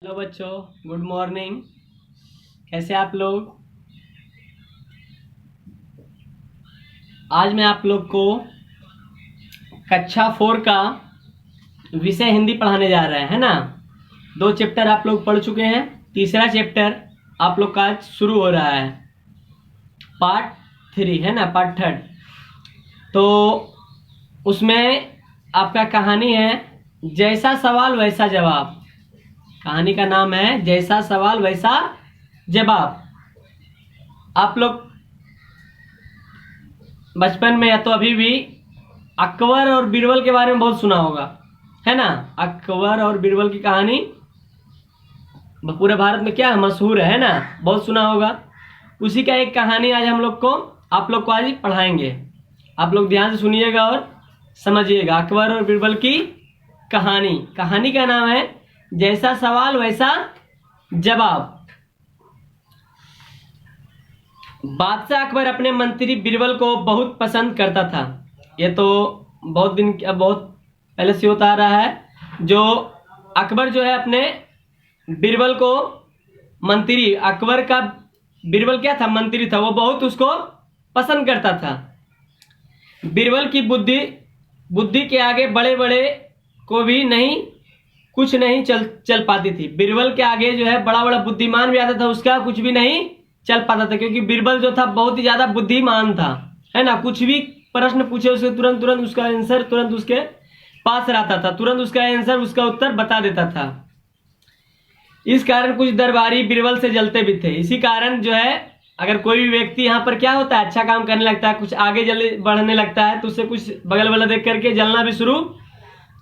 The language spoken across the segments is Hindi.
हेलो बच्चों, गुड मॉर्निंग। कैसे आप लोग? आज मैं आप लोग को कक्षा 4 का विषय हिंदी पढ़ाने जा रहे हैं, है ना। 2 चैप्टर आप लोग पढ़ चुके हैं, तीसरा चैप्टर आप लोग का आज शुरू हो रहा है, पार्ट 3 है ना, पार्ट 3। तो उसमें आपका कहानी है जैसा सवाल वैसा जवाब। कहानी का नाम है जैसा सवाल वैसा जवाब। आप लोग बचपन में या तो अभी भी अकबर और बीरबल के बारे में बहुत सुना होगा, है ना। अकबर और बीरबल की कहानी पूरे भारत में क्या मशहूर है ना, बहुत सुना होगा। उसी का एक कहानी आज आप लोग को आज पढ़ाएंगे। आप लोग ध्यान से सुनिएगा और समझिएगा। अकबर और बीरबल की कहानी का नाम है जैसा सवाल वैसा जवाब। बादशाह अकबर अपने मंत्री बीरबल को बहुत पसंद करता था। ये तो बहुत पहले से होता आ रहा है। जो अकबर जो है अपने बीरबल को मंत्री, अकबर का बीरबल क्या था, मंत्री था, वो बहुत उसको पसंद करता था। बीरबल की बुद्धि के आगे बड़े बड़े को भी कुछ नहीं चल पाती थी। बीरबल के आगे जो है बड़ा बड़ा बुद्धिमान भी आता था, उसका कुछ भी नहीं चल पाता था, क्योंकि बीरबल जो था बहुत ही ज्यादा बुद्धिमान था, है ना। कुछ भी प्रश्न पूछे उसे तुरंत उसका आंसर तुरंत उसके पास रहता था, तुरंत उसका आंसर, उसका उत्तर बता देता था। इस कारण कुछ दरबारी बीरबल से जलते भी थे। इसी कारण जो है अगर कोई भी व्यक्ति यहाँ पर क्या होता है, अच्छा काम करने लगता है, कुछ आगे जल्दी बढ़ने लगता है, तो उससे कुछ बगल वाला देख करके जलना भी शुरू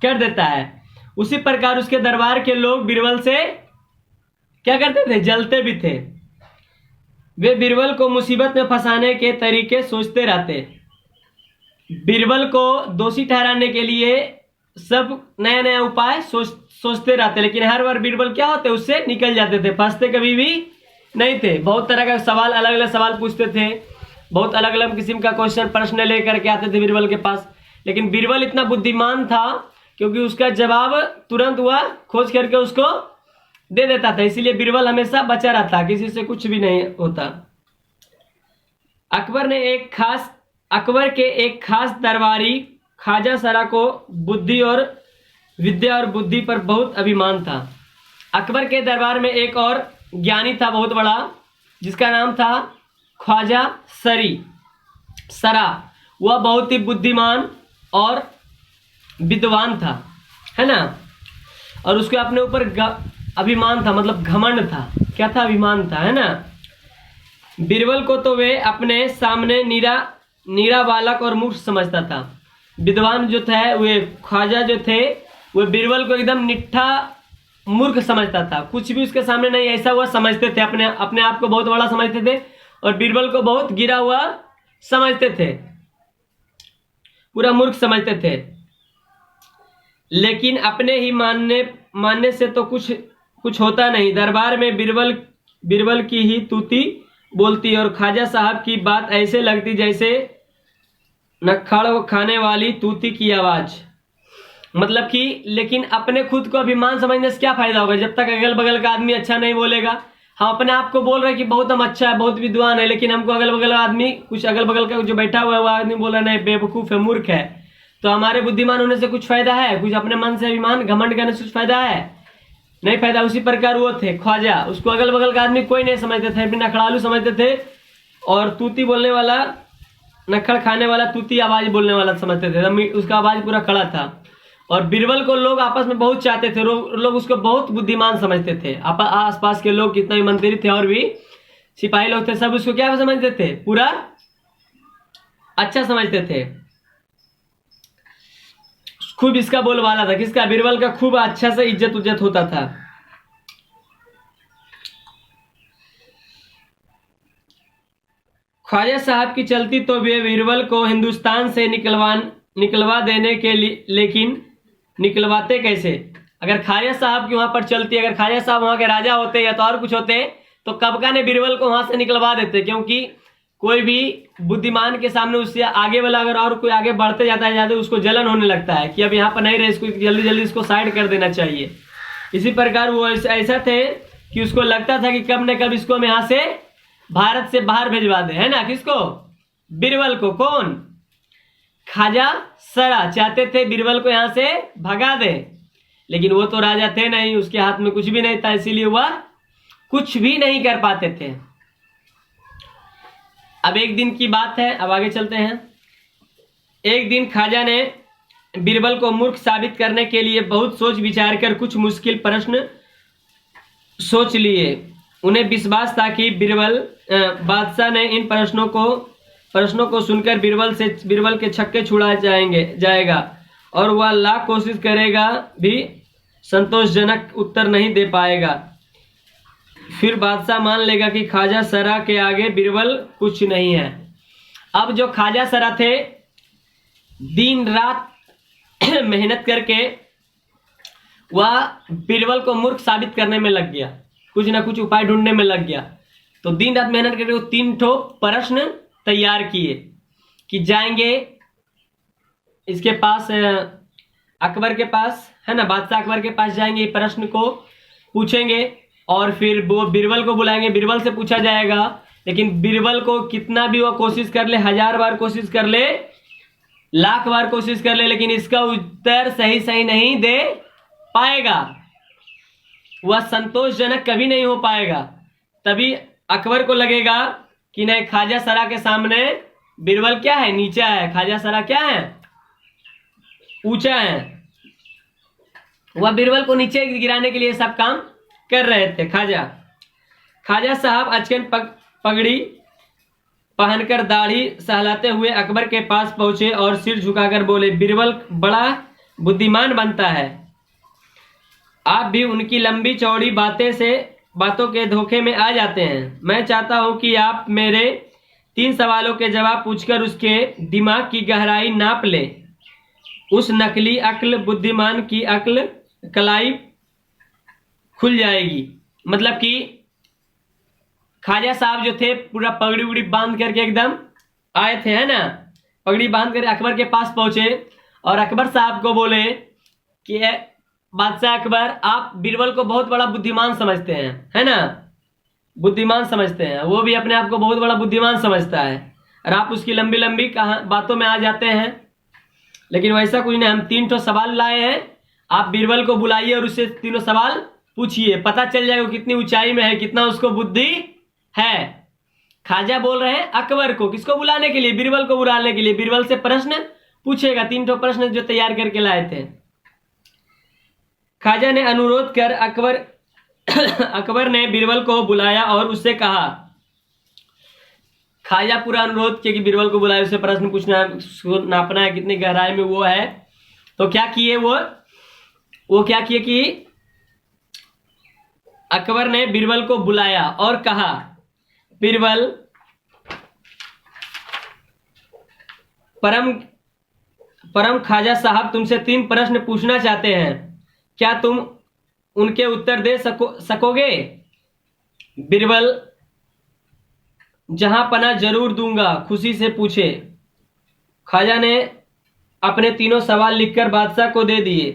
कर देता है। उसी प्रकार उसके दरबार के लोग बीरबल से क्या करते थे, जलते भी थे। वे बीरबल को मुसीबत में फंसाने के तरीके सोचते रहते। बीरबल को दोषी ठहराने के लिए सब नया नया उपाय सोचते रहते, लेकिन हर बार बीरबल क्या होते, उससे निकल जाते थे, फंसते कभी भी नहीं थे। बहुत तरह का सवाल, अलग अलग सवाल पूछते थे, बहुत अलग अलग किस्म का प्रश्न लेकर के आते थे बीरबल के पास। लेकिन बीरबल इतना बुद्धिमान था क्योंकि उसका जवाब तुरंत हुआ खोज करके उसको दे देता था, इसीलिए बीरबल हमेशा बचा रहता, किसी से कुछ भी नहीं होता। अकबर के एक खास दरबारी ख्वाजा सरा को विद्या और बुद्धि पर बहुत अभिमान था। अकबर के दरबार में एक और ज्ञानी था बहुत बड़ा, जिसका नाम था ख्वाजा सरा। वह बहुत ही बुद्धिमान और विद्वान था, है ना। और उसके अपने ऊपर अभिमान था, मतलब घमंड था। क्या था, अभिमान था, है ना। बीरबल को तो वे अपने सामने नीरा बालक और मूर्ख समझता था। विद्वान जो था, वे ख्वाजा जो थे, वे बीरबल को एकदम निट्ठा मूर्ख समझता था, कुछ भी उसके सामने नहीं, ऐसा हुआ समझते थे। अपने आप को बहुत बड़ा समझते थे और बीरबल को बहुत गिरा हुआ समझते थे, पूरा मूर्ख समझते थे। लेकिन अपने ही मानने से तो कुछ होता नहीं। दरबार में बीरबल की ही तूती बोलती और ख्वाजा साहब की बात ऐसे लगती जैसे नखड़ खाने वाली तूती की आवाज। मतलब कि लेकिन अपने खुद को अभिमान समझने से क्या फायदा होगा, जब तक अगल बगल का आदमी अच्छा नहीं बोलेगा। हम अपने आप को बोल रहे हैं कि बहुत हम अच्छा है, बहुत विद्वान है, लेकिन हमको अगल बगल आदमी, कुछ अगल बगल का जो बैठा हुआ है वो आदमी बोल रहा नहीं, बेवकूफ है, मूर्ख है, तो हमारे बुद्धिमान होने से कुछ फायदा है? कुछ अपने मन से अभिमान घमंड करने से कुछ फायदा है? नहीं फायदा। उसी प्रकार वो थे ख्वाजा, उसको अगल बगल का आदमी कोई नहीं समझते थे, बिना नखड़ालू समझते थे, और तूती बोलने वाला, नखड़ खाने वाला, तूती आवाज बोलने वाला समझते थे। उसका आवाज पूरा खड़ा था। और बीरबल को लोग आपस में बहुत चाहते थे, लोग उसको बहुत बुद्धिमान समझते थे। आस पास के लोग कितना भी मंत्री थे और भी सिपाही लोग थे, सब उसको क्या समझते थे, पूरा अच्छा समझते थे। खूब इसका बोलबाला था, किसका, बीरबल का खूब अच्छा से इज्जत होता था। ख्वाजा साहब की चलती तो वे बीरबल को हिंदुस्तान से निकलवा देने के लिए, लेकिन निकलवाते कैसे? अगर ख्वाजा साहब की वहां पर चलती, अगर ख्वाजा साहब वहां के राजा होते या तो और कुछ होते, तो कब का ने बीरबल को वहां से निकलवा देते, क्योंकि कोई भी बुद्धिमान के सामने उससे आगे वाला अगर और कोई आगे बढ़ते जाता है, उसको जलन होने लगता है कि अब यहाँ पर नहीं रहे, इसको जल्दी इसको साइड कर देना चाहिए। इसी प्रकार वो ऐसा थे कि उसको लगता था कि कब न कब इसको हम यहाँ से भारत से बाहर भिजवा दे, है ना। किसको? बीरबल को। कौन? ख्वाजा सरा चाहते थे बीरबल को यहाँ से भगा दे, लेकिन वो तो राजा थे नहीं, उसके हाथ में कुछ भी नहीं था, इसीलिए वह कुछ भी नहीं कर पाते थे। अब एक दिन की बात है, अब आगे चलते हैं। एक दिन ख्वाजा ने बीरबल को मूर्ख साबित करने के लिए बहुत सोच विचार कर कुछ मुश्किल प्रश्न सोच लिए। उन्हें विश्वास था कि बादशाह ने इन प्रश्नों को सुनकर बीरबल के छक्के छुड़ा जाएगा और वह लाख कोशिश करेगा भी संतोषजनक उत्तर नहीं दे पाएगा। फिर बादशाह मान लेगा कि ख्वाजा सरा के आगे बीरबल कुछ नहीं है। अब जो ख्वाजा सरा थे दिन रात मेहनत करके वह बीरबल को मूर्ख साबित करने में लग गया, कुछ ना कुछ उपाय ढूंढने में लग गया। तो दिन रात मेहनत करके वो 3 प्रश्न तैयार किए कि जाएंगे इसके पास, अकबर के पास, है ना, बादशाह अकबर के पास जाएंगे, प्रश्न को पूछेंगे और फिर वो बीरबल को बुलाएंगे, बीरबल से पूछा जाएगा। लेकिन बीरबल को कितना भी वो कोशिश कर ले, 1000 बार कोशिश कर ले, लाख बार कोशिश कर ले, लेकिन इसका उत्तर सही नहीं दे पाएगा, वह संतोषजनक कभी नहीं हो पाएगा। तभी अकबर को लगेगा कि नहीं, ख्वाजा सरा के सामने बीरबल क्या है, नीचा है, ख्वाजा सरा क्या है, ऊंचा है। वह बीरबल को नीचे गिराने के लिए सब काम कर रहे थे। ख्वाजा साहब अचकन पगड़ी पहनकर दाढ़ी सहलाते हुए अकबर के पास पहुंचे और सिर झुकाकर बोले, बीरबल बड़ा बुद्धिमान बनता है, आप भी उनकी लंबी चौड़ी बातों के धोखे में आ जाते हैं। मैं चाहता हूं कि आप मेरे 3 सवालों के जवाब पूछकर उसके दिमाग की गहराई नाप ले। उस नकली अक्ल बुद्धिमान की अक्ल कलाई खुल जाएगी। मतलब कि ख्वाजा साहब जो थे पूरा पगड़ी उगड़ी बांध करके एकदम आए थे, है ना, पगड़ी बांध कर अकबर के पास पहुंचे और अकबर साहब को बोले कि बादशाह अकबर, आप बीरबल को बहुत बड़ा बुद्धिमान समझते हैं, है ना, बुद्धिमान समझते हैं, वो भी अपने आप को बहुत बड़ा बुद्धिमान समझता है और आप उसकी लंबी लंबी बातों में आ जाते हैं। लेकिन वैसा कुछ नहीं, हम 3 सवाल लाए हैं, आप बीरबल को बुलाइए और उससे 3 सवाल पूछिए, पता चल जाएगा कितनी ऊंचाई में है, कितना उसको बुद्धि है। ख्वाजा बोल रहे हैं अकबर को, किसको बुलाने के लिए, बीरबल को बुलाने के लिए। बीरबल से प्रश्न पूछेगा, 3 प्रश्न जो तैयार करके लाए थे। ख्वाजा ने अनुरोध कर अकबर ने बीरबल को बुलाया और उससे कहा, ख्वाजा पूरा अनुरोध किया कि बीरबल को बुलाया, उससे प्रश्न पूछना है, उसको नापना है कितनी गहराई में वो है। तो क्या किए वो क्या किए कि अकबर ने बीरबल को बुलाया और कहा, बीरबल, परम ख्वाजा साहब तुमसे 3 प्रश्न पूछना चाहते हैं, क्या तुम उनके उत्तर दे सकोगे? बीरबल, जहां पना जरूर दूंगा, खुशी से पूछे। ख्वाजा ने अपने 3 सवाल लिखकर बादशाह को दे दिए।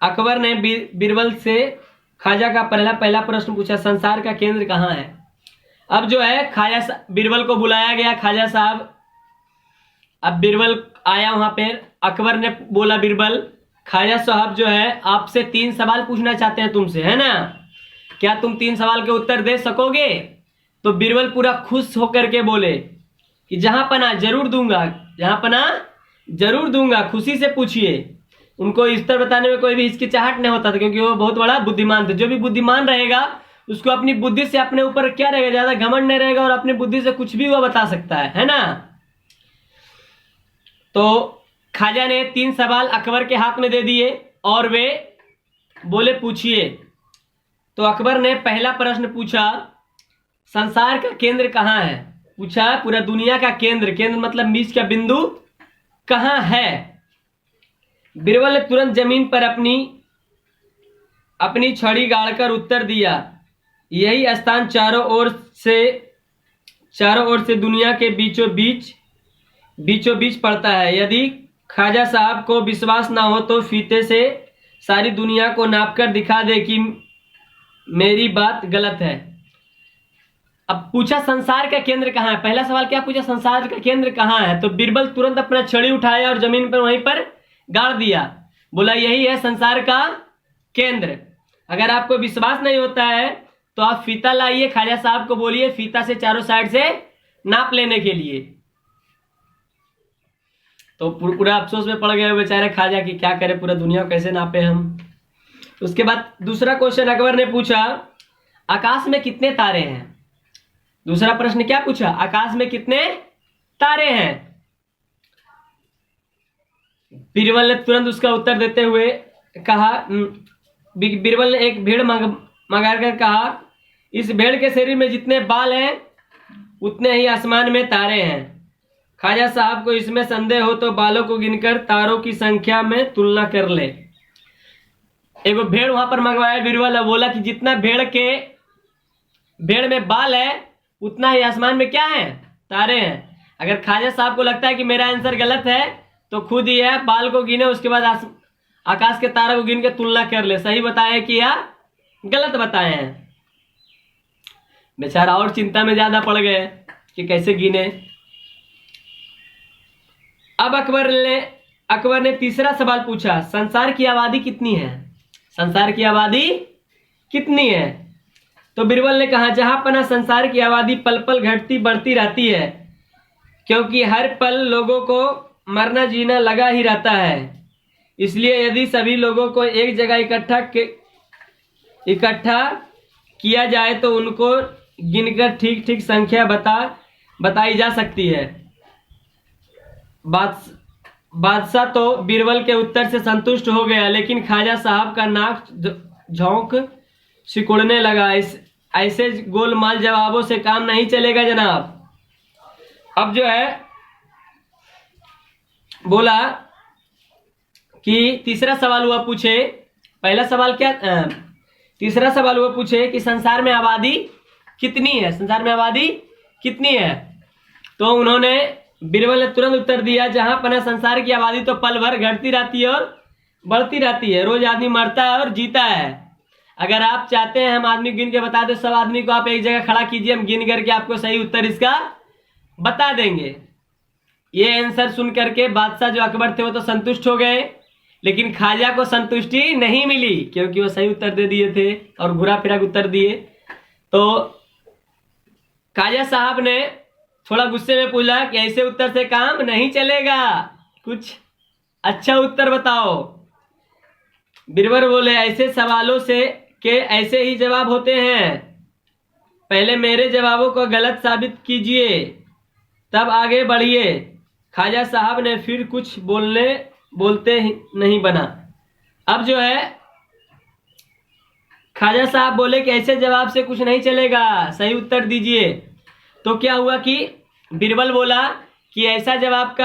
अकबर ने बीरबल से ख्वाजा का पहला प्रश्न पूछा, संसार का केंद्र कहाँ है? अब जो है बीरबल को बुलाया गया, ख्वाजा साहब, अब बीरबल आया वहां पे। अकबर ने बोला, बीरबल, ख्वाजा साहब जो है आपसे 3 सवाल पूछना चाहते हैं तुमसे, है ना, क्या तुम 3 सवाल के उत्तर दे सकोगे? तो बीरबल पूरा खुश होकर के बोले कि जहां पना जरूर दूंगा, जहां पना जरूर दूंगा, खुशी से पूछिए। उनको उत्तर बताने में कोई भी हिचकिचाहट नहीं होता था, क्योंकि वो बहुत बड़ा बुद्धिमान थे। जो भी बुद्धिमान रहेगा उसको अपनी बुद्धि से अपने ऊपर क्या रहेगा, ज्यादा घमंड नहीं रहेगा और अपनी बुद्धि से कुछ भी वो बता सकता है ना। तो ख्वाजा ने 3 सवाल अकबर के हाथ में दे दिए और वे बोले, पूछिए। तो अकबर ने पहला प्रश्न पूछा, संसार का केंद्र कहाँ है? पूछा पूरा दुनिया का केंद्र मतलब बीच का बिंदु कहाँ है? बीरबल ने तुरंत जमीन पर अपनी छड़ी गाड़कर उत्तर दिया, यही स्थान चारों ओर से दुनिया के बीचों बीच पड़ता है। यदि ख्वाजा साहब को विश्वास ना हो तो फीते से सारी दुनिया को नापकर दिखा दे कि मेरी बात गलत है। अब पूछा संसार का केंद्र कहाँ है। पहला सवाल क्या पूछा, संसार का केंद्र कहाँ है। तो बीरबल तुरंत अपना छड़ी उठाया और जमीन पर वहीं पर गाड़ दिया, बोला यही है संसार का केंद्र। अगर आपको विश्वास नहीं होता है तो आप फीता लाइए, ख्वाजा साहब को बोलिए फीता से चारों साइड से नाप लेने के लिए। तो पूरा अफसोस में पड़ गए बेचारे ख्वाजा की, क्या करे, पूरा दुनिया को कैसे नापे हम। उसके बाद दूसरा क्वेश्चन अकबर ने पूछा, आकाश में कितने तारे हैं। दूसरा प्रश्न क्या पूछा, आकाश में कितने तारे हैं। बीरबल ने तुरंत उसका उत्तर देते हुए कहा, बीरबल ने एक भेड़ मंगा कर कहा, इस भेड़ के शरीर में जितने बाल हैं उतने ही आसमान में तारे हैं। ख्वाजा साहब को इसमें संदेह हो तो बालों को गिनकर तारों की संख्या में तुलना कर ले। एक भेड़ वहां पर मंगवाया बीरबल, बोला कि जितना भेड़ में बाल है उतना ही आसमान में क्या है, तारे हैं। अगर ख्वाजा साहब को लगता है कि मेरा आंसर गलत है तो खुद ही है बाल को गिने, उसके बाद आकाश के तारा को गिन के तुलना कर ले, सही बताए कि या गलत बताए हैं। बेचारा और चिंता में ज्यादा पड़ गए कि कैसे गिने। अब अकबर ने तीसरा सवाल पूछा, संसार की आबादी कितनी है। संसार की आबादी कितनी है। तो बीरबल ने कहा, जहां पना संसार की आबादी पल पल घटती बढ़ती रहती है, क्योंकि हर पल लोगों को मरना जीना लगा ही रहता है। इसलिए यदि सभी लोगों को एक जगह इकट्ठा किया जाए तो उनको गिनकर ठीक ठीक संख्या बताई जा सकती है। बादशाह तो बीरबल के उत्तर से संतुष्ट हो गया, लेकिन ख्वाजा साहब का नाक झोंक सिकुड़ने लगा। ऐसे गोलमाल जवाबों से काम नहीं चलेगा जनाब। अब जो है बोला कि तीसरा सवाल हुआ पूछे, पहला सवाल क्या, तीसरा सवाल हुआ पूछे कि संसार में आबादी कितनी है, संसार में आबादी कितनी है। तो उन्होंने बीरबल ने तुरंत उत्तर दिया, जहां पना संसार की आबादी तो पल भर घटती रहती है और बढ़ती रहती है। रोज आदमी मरता है और जीता है। अगर आप चाहते हैं हम आदमी गिन के बता दें, सब आदमी को आप एक जगह खड़ा कीजिए, हम गिन करके आपको सही उत्तर इसका बता देंगे। ये आंसर सुन करके बादशाह जो अकबर थे वो तो संतुष्ट हो गए, लेकिन ख्वाजा को संतुष्टि नहीं मिली, क्योंकि वो सही उत्तर दे दिए थे और घुरा फिरा उत्तर दिए। तो ख्वाजा साहब ने थोड़ा गुस्से में पूछा कि ऐसे उत्तर से काम नहीं चलेगा, कुछ अच्छा उत्तर बताओ। बीरबल बोले, ऐसे सवालों से के ऐसे ही जवाब होते हैं, पहले मेरे जवाबों को गलत साबित कीजिए तब आगे बढ़िए। ख्वाजा साहब ने फिर कुछ बोलते नहीं बना। अब जो है ख्वाजा साहब बोले कि ऐसे जवाब से कुछ नहीं चलेगा, सही उत्तर दीजिए। तो क्या हुआ कि बीरबल बोला कि ऐसे जवाब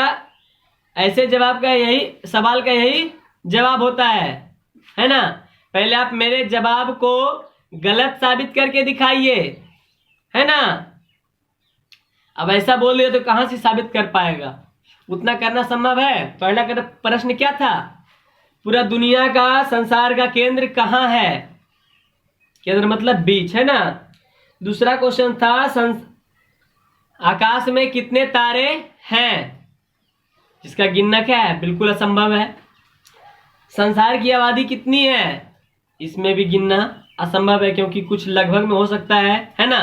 का यही सवाल का यही जवाब होता है ना। पहले आप मेरे जवाब को गलत साबित करके दिखाइए, है ना। अब ऐसा बोल दिया तो कहां से साबित कर पाएगा, उतना करना संभव है। पहला प्रश्न क्या था, पूरा दुनिया का संसार का केंद्र कहाँ है, केंद्र मतलब बीच, है ना। दूसरा क्वेश्चन था आकाश में कितने तारे हैं, जिसका गिनना क्या है, बिल्कुल असंभव है। संसार की आबादी कितनी है, इसमें भी गिनना असंभव है, क्योंकि कुछ लगभग में हो सकता है ना,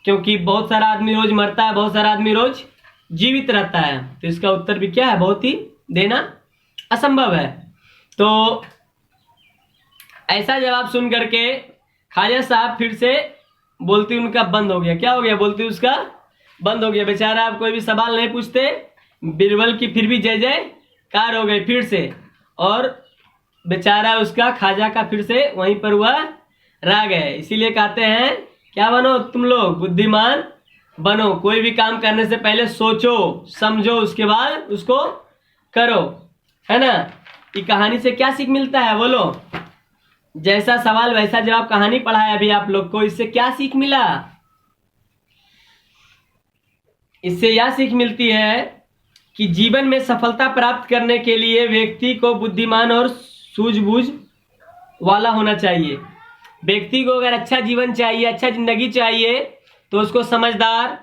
क्योंकि बहुत सारा आदमी रोज मरता है, बहुत सारा आदमी रोज जीवित रहता है। तो इसका उत्तर भी क्या है, बहुत ही देना असंभव है। तो ऐसा जवाब सुन करके ख्वाजा साहब फिर से बोलती उनका बंद हो गया। क्या हो गया, बोलती उसका बंद हो गया। बेचारा आप कोई भी सवाल नहीं पूछते, बीरबल की फिर भी जय जयकार हो गई फिर से, और बेचारा उसका ख्वाजा का फिर से वहीं पर हुआ रह गए। इसीलिए कहते हैं क्या बनो तुम लोग, बुद्धिमान बनो। कोई भी काम करने से पहले सोचो समझो, उसके बाद उसको करो, है ना। ये कहानी से क्या सीख मिलता है बोलो, जैसा सवाल वैसा जवाब कहानी पढ़ा है अभी आप लोग को, इससे क्या सीख मिला। इससे यह सीख मिलती है कि जीवन में सफलता प्राप्त करने के लिए व्यक्ति को बुद्धिमान और सूझबूझ वाला होना चाहिए। व्यक्ति को अगर अच्छा जीवन चाहिए, अच्छा जिंदगी चाहिए, तो उसको समझदार,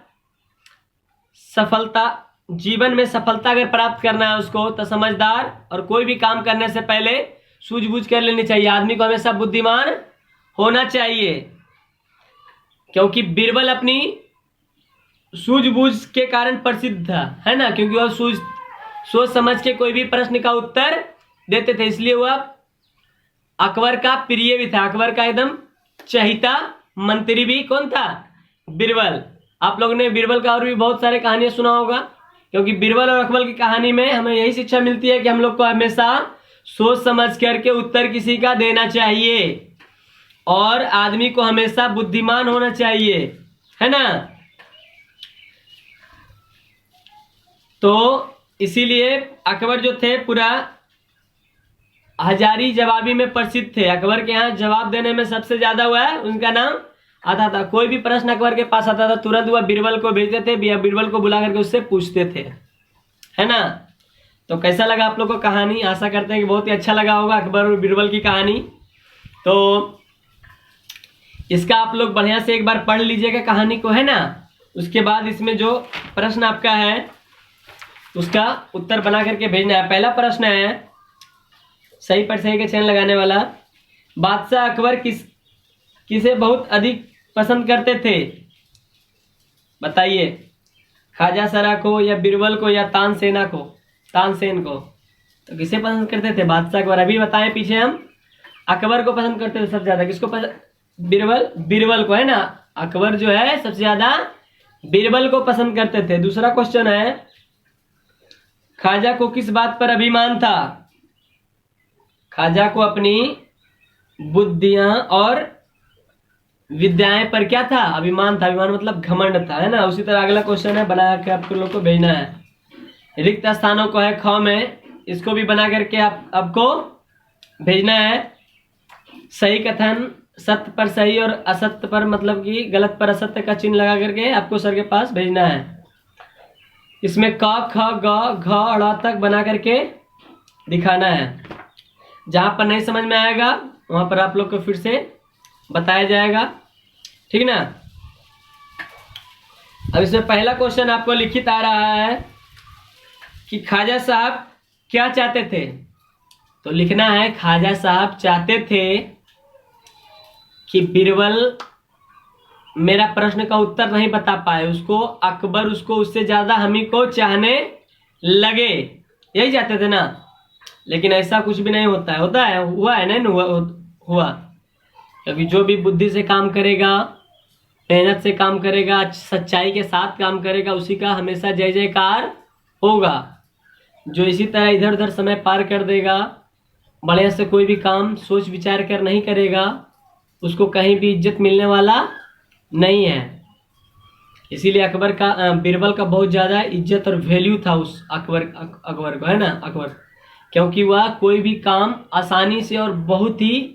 सफलता, जीवन में सफलता अगर प्राप्त करना है उसको, तो समझदार और कोई भी काम करने से पहले सूझबूझ कर लेनी चाहिए। आदमी को हमेशा बुद्धिमान होना चाहिए, क्योंकि बीरबल अपनी सूझबूझ के कारण प्रसिद्ध था, है ना, क्योंकि वह सोच समझ के कोई भी प्रश्न का उत्तर देते थे, इसलिए वह अकबर का प्रिय भी था। अकबर का एकदम चहिता मंत्री भी कौन था? बीरबल। आप लोगों ने बीरबल का और भी बहुत सारे कहानियां सुना होगा, क्योंकि बीरबल और अकबर की कहानी में हमें यही शिक्षा मिलती है कि हम लोग को हमेशा सोच समझ करके उत्तर किसी का देना चाहिए और आदमी को हमेशा बुद्धिमान होना चाहिए, है ना। तो इसीलिए अकबर जो थे पूरा हजारी जवाबी में प्रसिद्ध थे। अकबर के यहाँ जवाब देने में सबसे ज्यादा हुआ है, उनका नाम आता था। कोई भी प्रश्न अकबर के पास आता था, तुरंत वह बीरबल को भेजते थे, बीरबल को बुला करके उससे पूछते थे, है ना। तो कैसा लगा आप लोग को कहानी? आशा करते हैं कि बहुत ही अच्छा लगा होगा अकबर और बीरबल की कहानी। तो इसका आप लोग बढ़िया से एक बार पढ़ लीजिएगा कहानी को, है ना। उसके बाद इसमें जो प्रश्न आपका है उसका उत्तर बना करके भेजना है। पहला प्रश्न है सही पर सही के चैन लगाने वाला। बादशाह अकबर किसे बहुत अधिक पसंद करते थे? बताइए। ख्वाजा सरा को या बीरबल को या तानसेन को? तो किसे पसंद करते थे? बादशाह अकबर। अभी बताएं, पीछे हम अकबर को पसंद करते थे सबसे ज्यादा। किसको पसंद? बीरबल को, है ना। अकबर जो है सबसे ज्यादा बीरबल को पसंद करते थे। दूसरा क्वेश्चन है ख्वाजा को किस बात पर अभिमान था? ख्वाजा को अपनी बुद्धियां और विद्याएं पर क्या था? अभिमान था। अभिमान मतलब घमंड था, है ना। उसी तरह अगला क्वेश्चन है, बना के आपको लोग को भेजना है। रिक्त स्थानों को है ख में, इसको भी बना करके आपको भेजना है। सही कथन, सत्य पर सही और असत्य पर, मतलब कि गलत पर असत्य का चिन्ह लगा करके आपको सर के पास भेजना है। इसमें क ख ग घ ड़ तक बना करके दिखाना है। जहां पर नहीं समझ में आएगा वहां पर आप लोग को फिर से बताया जाएगा, ठीक ना। अब इसमें पहला क्वेश्चन आपको लिखित आ रहा है कि ख्वाजा साहब क्या चाहते थे? तो लिखना है ख्वाजा साहब चाहते थे कि बीरबल मेरा प्रश्न का उत्तर नहीं बता पाए, उसको अकबर उसको उससे ज्यादा हमी को चाहने लगे, यही चाहते थे ना। लेकिन ऐसा कुछ भी नहीं होता है। होता है? हुआ है? नहीं हुआ। क्योंकि जो भी बुद्धि से काम करेगा, मेहनत से काम करेगा, सच्चाई के साथ काम करेगा, उसी का हमेशा जय जयकार होगा। जो इसी तरह इधर उधर समय पार कर देगा, बढ़िया से कोई भी काम सोच विचार कर नहीं करेगा, उसको कहीं भी इज्जत मिलने वाला नहीं है। इसीलिए अकबर का बीरबल का बहुत ज्यादा इज्जत और वैल्यू था उस अकबर को, है ना। अकबर क्योंकि वह कोई भी काम आसानी से और बहुत ही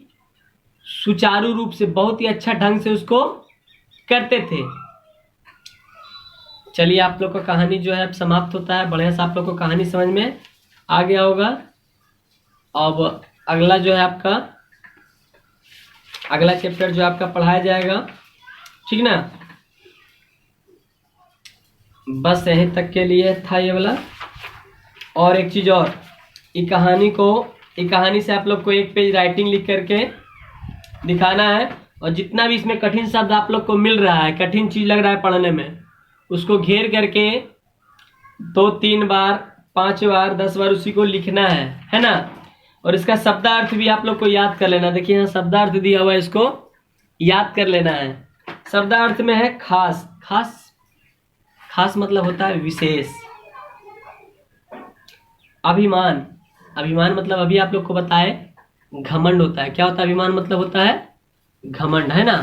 सुचारू रूप से, बहुत ही अच्छा ढंग से उसको करते थे। चलिए, आप लोग का कहानी जो है अब समाप्त होता है। बढ़िया से आप लोग को कहानी समझ में आ गया होगा। अब अगला जो है आपका अगला चैप्टर जो आपका पढ़ाया जाएगा, ठीक ना। बस यहीं तक के लिए था ये वाला। और एक चीज और, ये कहानी से आप लोग को एक पेज राइटिंग लिख करके दिखाना है। और जितना भी इसमें कठिन शब्द आप लोग को मिल रहा है, कठिन चीज लग रहा है पढ़ने में, उसको घेर करके 2, 3 बार, 5 बार, 10 बार उसी को लिखना है ना। और इसका शब्दार्थ भी आप लोग को याद कर लेना। देखिए यहाँ शब्दार्थ दिया हुआ है, इसको याद कर लेना है। शब्दार्थ में है खास। खास मतलब होता है विशेष। अभिमान मतलब अभी आप लोग को बताए घमंड होता है। क्या होता है? अभिमान मतलब होता है घमंड, है ना।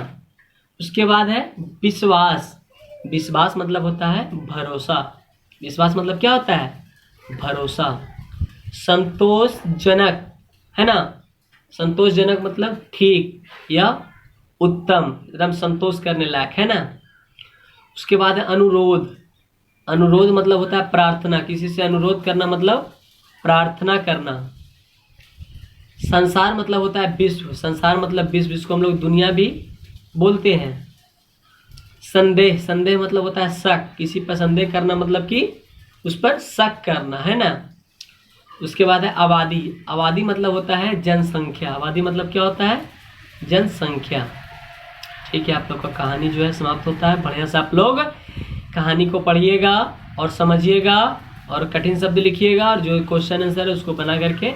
उसके बाद है विश्वास मतलब होता है भरोसा। विश्वास मतलब क्या होता है? भरोसा। संतोषजनक, है ना। संतोषजनक मतलब ठीक या उत्तम, एकदम संतोष करने लायक, है ना। उसके बाद है अनुरोध मतलब होता है प्रार्थना। किसी से अनुरोध करना मतलब प्रार्थना करना। संसार मतलब होता है विश्व, संसार मतलब विश्व, जिसको हम लोग दुनिया भी बोलते हैं। संदेह, संदेह मतलब होता है शक, किसी पर संदेह करना मतलब कि उस पर शक करना, है ना। उसके बाद है आबादी, आबादी मतलब होता है जनसंख्या, आबादी मतलब क्या होता है, जनसंख्या। ठीक है, आप लोग का कहानी जो है समाप्त होता है। बढ़िया से आप लोग कहानी को पढ़िएगा और समझिएगा और कठिन शब्द लिखिएगा और जो क्वेश्चन आंसर है उसको बना करके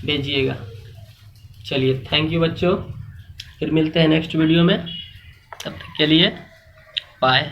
भेजिएगा। चलिए, थैंक यू बच्चों, फिर मिलते हैं नेक्स्ट वीडियो में, तब तक के लिए बाय।